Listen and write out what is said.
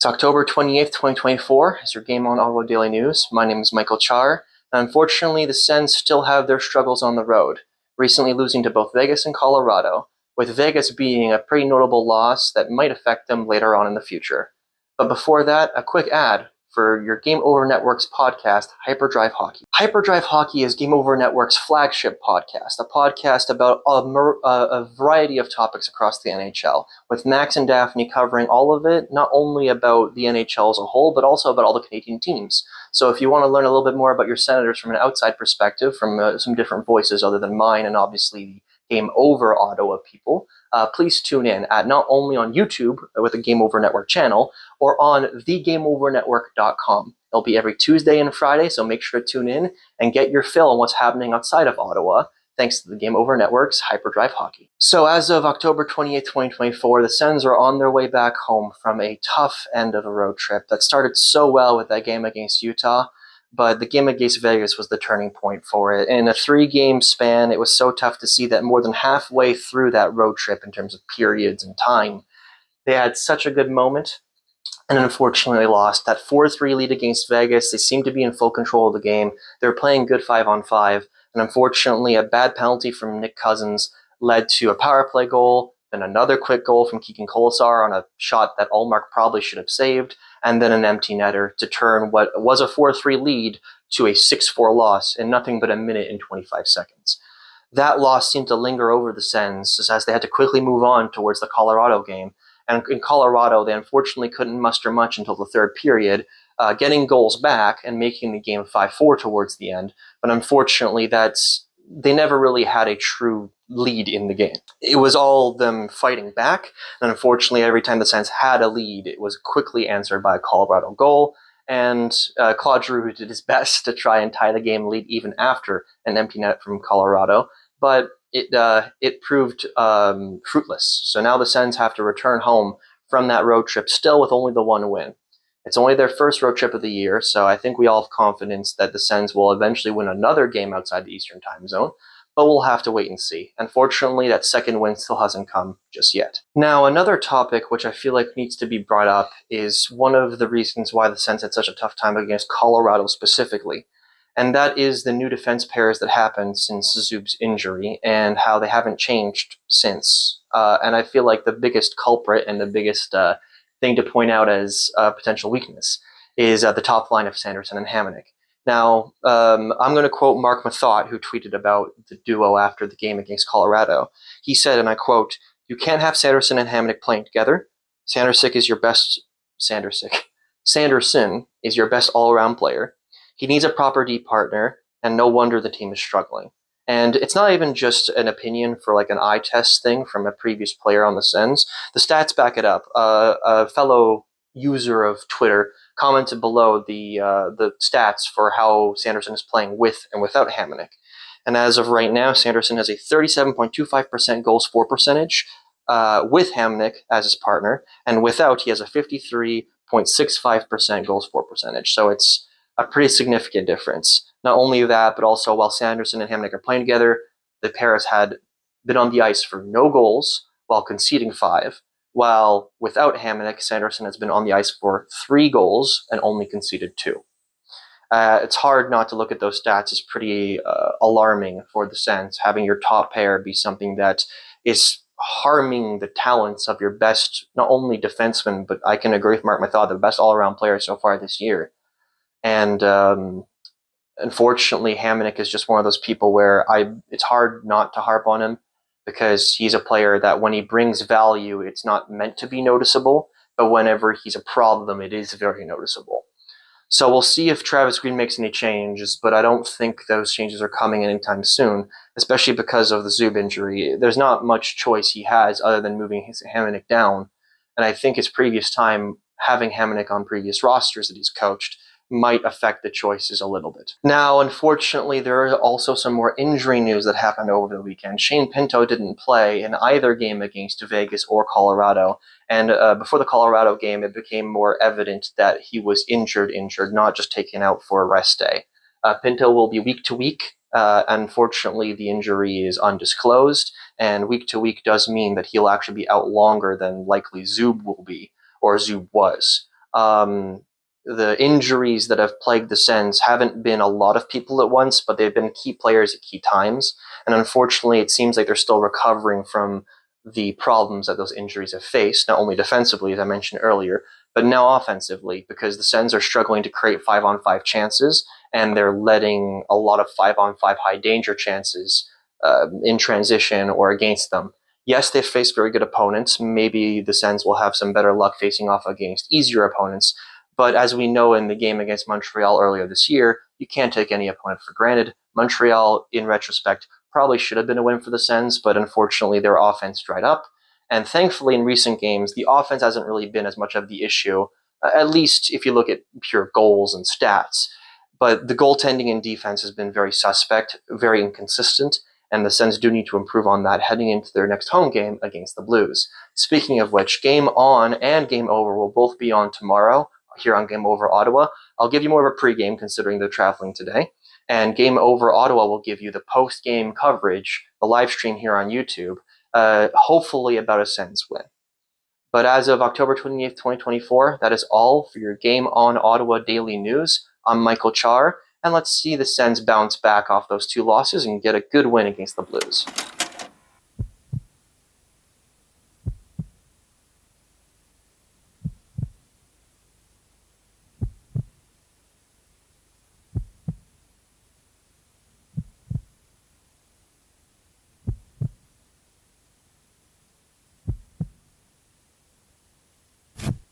It's October 28th, 2024. It's your Game On Ottawa Daily News. My name is Michael Czar. And unfortunately, the Sens still have their struggles on the road, recently losing to both Vegas and Colorado, with Vegas being a pretty notable loss that might affect them later on in the future. But before that, a quick ad for your Game Over Network's podcast, Hyperdrive Hockey. Hyperdrive Hockey is Game Over Network's flagship podcast, a podcast about a variety of topics across the NHL, with Max and Daphne covering all of it, not only about the NHL as a whole, but also about all the Canadian teams. So if you want to learn a little bit more about your Senators from an outside perspective, from some different voices other than mine and obviously the Game Over Ottawa people, please tune in at not only on YouTube with the Game Over Network channel, or on thegameovernetwork.com. It'll be every Tuesday and Friday, so make sure to tune in and get your fill on what's happening outside of Ottawa, thanks to the Game Over Network's Hyperdrive Hockey. So as of October 28th, 2024, the Sens are on their way back home from a tough end of a road trip that started so well with that game against Utah, but the game against Vegas was the turning point for it. In a 3-game span, it was so tough to see that more than halfway through that road trip in terms of periods and time, they had such a good moment, and unfortunately lost. That 4-3 lead against Vegas, they seemed to be in full control of the game. They were playing good 5-on-5, and unfortunately a bad penalty from Nick Cousins led to a power play goal, then another quick goal from Keegan Colasar on a shot that Ullmark probably should have saved, and then an empty netter to turn what was a 4-3 lead to a 6-4 loss in nothing but a minute and 25 seconds. That loss seemed to linger over the Sens as they had to quickly move on towards the Colorado game. And in Colorado, they unfortunately couldn't muster much until the third period, getting goals back and making the game 5-4 towards the end. But unfortunately, they never really had a true lead in the game. It was all them fighting back, and unfortunately, every time the Sens had a lead, it was quickly answered by a Colorado goal, and Claude Giroux did his best to try and tie the game lead even after an empty net from Colorado, but it proved fruitless. So now the Sens have to return home from that road trip still with only the one win. It's only their first road trip of the year, so I think we all have confidence that the Sens will eventually win another game outside the Eastern time zone, but we'll have to wait and see. Unfortunately, that second win still hasn't come just yet. Now, another topic which I feel like needs to be brought up is one of the reasons why the Sens had such a tough time against Colorado specifically, and that is the new defense pairs that happened since Zub's injury and how they haven't changed since. And I feel like the biggest culprit and the biggest thing to point out as a potential weakness is the top line of Sanderson and Hamonic. Now, I'm going to quote Mark Mathot, who tweeted about the duo after the game against Colorado. He said, and I quote, "You can't have Sanderson and Hamonic playing together. Sanderson is your best all-around player. He needs a proper D partner, and no wonder the team is struggling." And it's not even just an opinion for like an eye test thing from a previous player on the Sens. The stats back it up. A fellow user of Twitter commented below the stats for how Sanderson is playing with and without Hamonic. And as of right now, Sanderson has a 37.25% goals for percentage with Hamonic as his partner, and without, he has a 53.65% goals for percentage. So it's a pretty significant difference. Not only that, but also while Sanderson and Hamonic are playing together, the pair has had been on the ice for no goals while conceding 5, while without Hamonic, Sanderson has been on the ice for 3 goals and only conceded 2. It's hard not to look at those stats as pretty alarming for the Sens, having your top pair be something that is harming the talents of your best, not only defenseman, but I can agree with Mark Mathot, the best all-around player so far this year. And unfortunately, Hamonic is just one of those people where it's hard not to harp on him, because he's a player that when he brings value, it's not meant to be noticeable, but whenever he's a problem, it is very noticeable. So we'll see if Travis Green makes any changes, but I don't think those changes are coming anytime soon, especially because of the Zub injury. There's not much choice he has other than moving his Hamonic down, and I think his previous time having Hamonic on previous rosters that he's coached might affect the choices a little bit. Now, unfortunately, there is also some more injury news that happened over the weekend. Shane Pinto didn't play in either game against Vegas or Colorado, and before the Colorado game, it became more evident that he was injured, not just taken out for a rest day. Pinto will be week to week. Unfortunately, the injury is undisclosed, and week to week does mean that he'll actually be out longer than likely Zub will be, or Zub was. The injuries that have plagued the Sens haven't been a lot of people at once, but they've been key players at key times. And unfortunately, it seems like they're still recovering from the problems that those injuries have faced, not only defensively, as I mentioned earlier, but now offensively, because the Sens are struggling to create 5-on-5 chances, and they're letting a lot of 5-on-5 high danger chances in transition or against them. Yes, they've faced very good opponents. Maybe the Sens will have some better luck facing off against easier opponents. But as we know in the game against Montreal earlier this year, you can't take any opponent for granted. Montreal, in retrospect, probably should have been a win for the Sens, but unfortunately their offense dried up. And thankfully, in recent games, the offense hasn't really been as much of the issue, at least if you look at pure goals and stats. But the goaltending and defense has been very suspect, very inconsistent, and the Sens do need to improve on that heading into their next home game against the Blues. Speaking of which, Game On and Game Over will both be on tomorrow here on Game Over Ottawa. I'll give you more of a pregame considering they're traveling today. And Game Over Ottawa will give you the post-game coverage, the live stream here on YouTube, hopefully about a Sens win. But as of October 28th, 2024, that is all for your Game On Ottawa daily news. I'm Michael Czar, and let's see the Sens bounce back off those two losses and get a good win against the Blues.